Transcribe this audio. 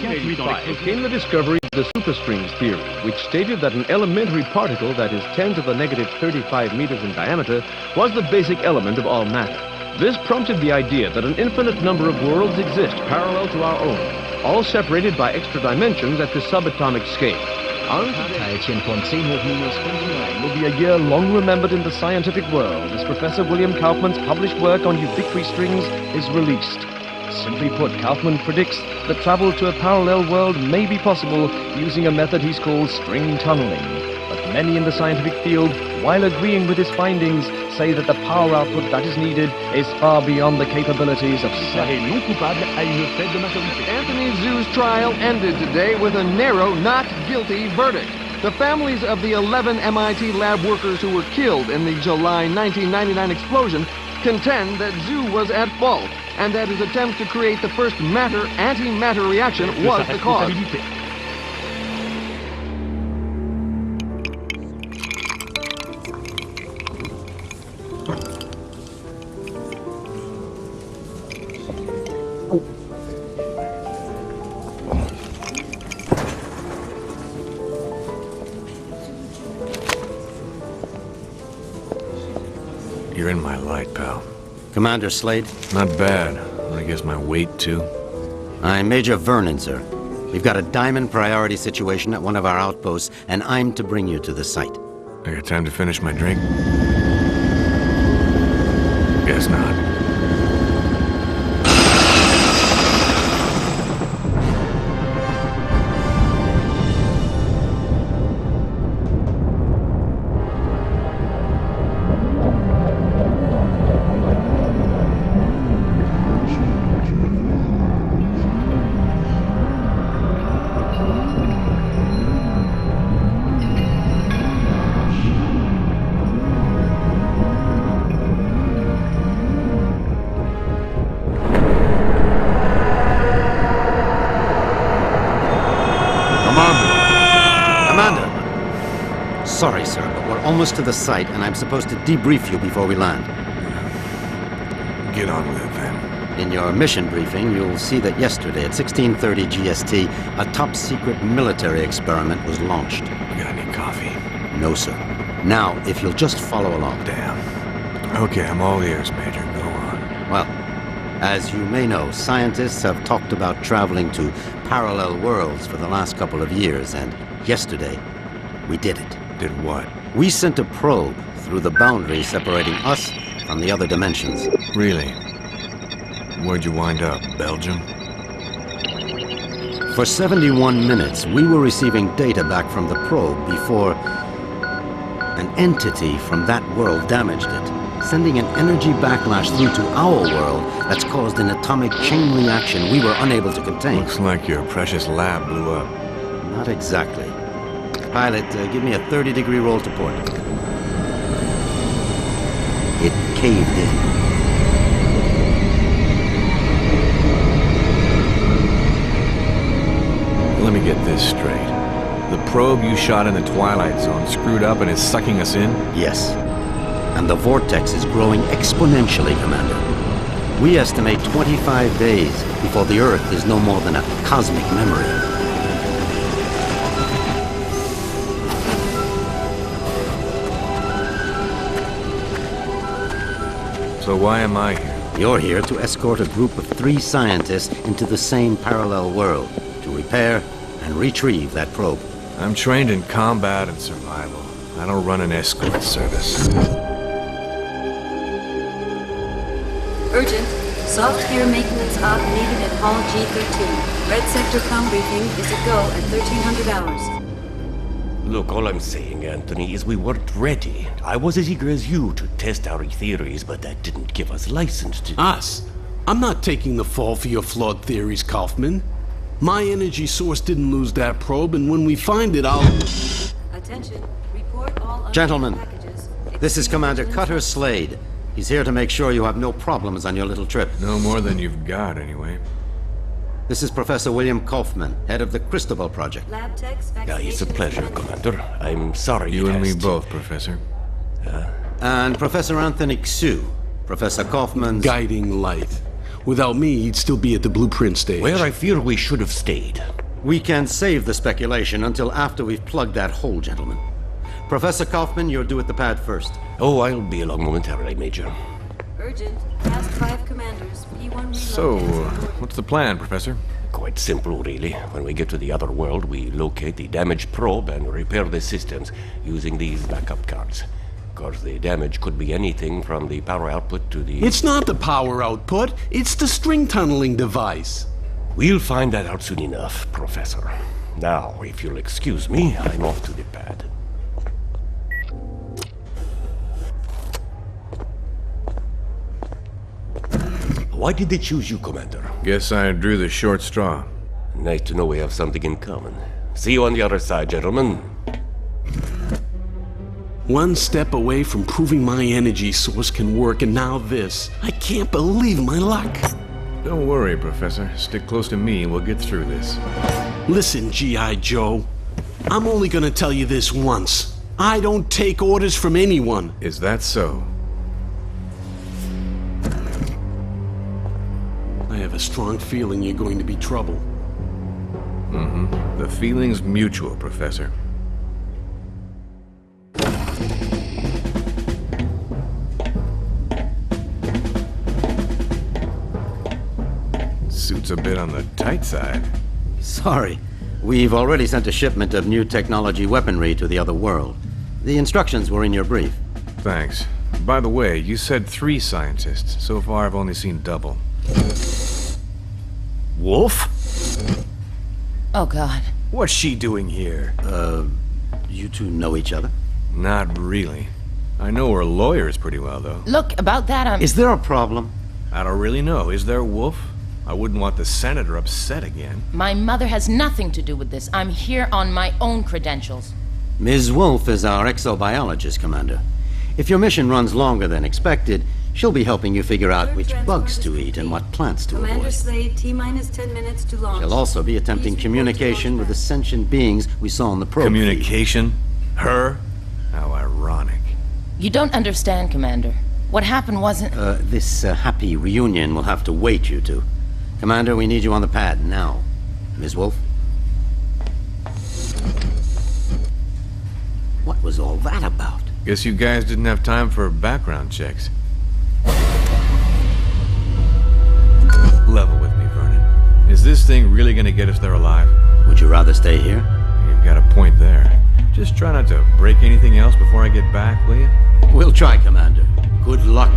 1985 came the discovery of the superstrings theory, which stated that an elementary particle that is 10 to the negative 35 meters in diameter was the basic element of all matter. This prompted the idea that an infinite number of worlds exist parallel to our own, all separated by extra dimensions at the subatomic scale. Teil 10.10 will be a year long remembered in the scientific world as Professor William Kaufman's published work on Hfric strings is released. Simply put, Kaufman predicts that travel to a parallel world may be possible using a method he's called string tunneling. But many in the scientific field, while agreeing with his findings, say that the power output that is needed is far beyond the capabilities of Anthony Zhu's trial ended today with a narrow not guilty verdict. The families of the 11 MIT lab workers who were killed in the July 1999 explosion contend that Zhu was at fault and that his attempt to create the first matter-antimatter reaction was the cause. You're in my light, pal. Commander Slade? Not bad. I guess my weight, too. I'm Major Vernon, sir. We've got a diamond priority situation at one of our outposts, and I'm to bring you to the site. I got time to finish my drink? Guess not. Sorry, sir, but we're almost to the site, and I'm supposed to debrief you before we land. Get on with it, then. In your mission briefing, you'll see that yesterday at 16:30 GST, a top-secret military experiment was launched. You got any coffee? No, sir. Now, if you'll just follow along. Damn. Okay, I'm all ears, Major. Go on. Well, as you may know, scientists have talked about traveling to parallel worlds for the last couple of years, and yesterday, we did it. Did what? We sent a probe through the boundary separating us from the other dimensions. Really? Where'd you wind up? Belgium? For 71 minutes, we were receiving data back from the probe before an entity from that world damaged it, sending an energy backlash through to our world that's caused an atomic chain reaction we were unable to contain. Looks like your precious lab blew up. Not exactly. Pilot, give me a 30-degree roll to port. It caved in. Let me get this straight. The probe you shot in the Twilight Zone screwed up and is sucking us in? Yes. And the vortex is growing exponentially, Commander. We estimate 25 days before the Earth is no more than a cosmic memory. So why am I here? You're here to escort a group of 3 scientists into the same parallel world to repair and retrieve that probe. I'm trained in combat and survival. I don't run an escort service. Urgent. Software maintenance op needed at Hall G13. Red Sector com briefing is a go at 1300 hours. Look, all I'm saying, Anthony, is we weren't ready. I was as eager as you to test our theories, but that didn't give us license to... Us? I'm not taking the fall for your flawed theories, Kaufman. My energy source didn't lose that probe, and when we find it, I'll... Attention. Report all Gentlemen, packages. this is Commander Cutter Slade. He's here to make sure you have no problems on your little trip. No more than you've got, anyway. This is Professor William Kaufman, head of the Cristobal Project. Lab techs, It's a pleasure, Commander. I'm sorry You it and me has to- both, Professor. And Professor Anthony Xu, Professor Kaufman's... Guiding light. Without me, he'd still be at the blueprint stage. Where I fear we should have stayed. We can save the speculation until after we've plugged that hole, gentlemen. Professor Kaufman, you're due at the pad first. Oh, I'll be along momentarily, Major. Urgent. Past 5 commanders. P1 reload. So, what's the plan, Professor? Quite simple, really. When we get to the other world, we locate the damaged probe and repair the systems using these backup cards. Of course, the damage could be anything from the power output to the... It's not the power output, it's the string tunneling device. We'll find that out soon enough, Professor. Now, if you'll excuse me, I'm off to the pad. Why did they choose you, Commander? Guess I drew the short straw. Nice to know we have something in common. See you on the other side, gentlemen. One step away from proving my energy source can work, and now this. I can't believe my luck. Don't worry, Professor. Stick close to me and we'll get through this. Listen, G.I. Joe. I'm only gonna tell you this once. I don't take orders from anyone. Is that so? I have a strong feeling you're going to be trouble. The feeling's mutual, Professor. Suit's a bit on the tight side. Sorry. We've already sent a shipment of new technology weaponry to the other world. The instructions were in your brief. Thanks. By the way, you said 3 scientists. So far, I've only seen double. Wolf? Oh, God. What's she doing here? You two know each other? Not really. I know her lawyers pretty well, though. Look, about that, Is there a problem? I don't really know. Is there, Wolf? I wouldn't want the Senator upset again. My mother has nothing to do with this. I'm here on my own credentials. Ms. Wolf is our exobiologist, Commander. If your mission runs longer than expected, she'll be helping you figure out which bugs to eat and what plants to Commander avoid. Slade, T-minus 10 minutes to launch. She'll also be attempting Please report to communication with the launch sentient beings we saw on the probe. Communication? Her? How ironic. You don't understand, Commander. What happened wasn't... This happy reunion will have to wait, you two. Commander, we need you on the pad now. Ms. Wolf? What was all that about? Guess you guys didn't have time for background checks. Level with me, Vernon. Is this thing really gonna get us there alive? Would you rather stay here? You've got a point there. Just try not to break anything else before I get back, will you? We'll try, Commander. Good luck.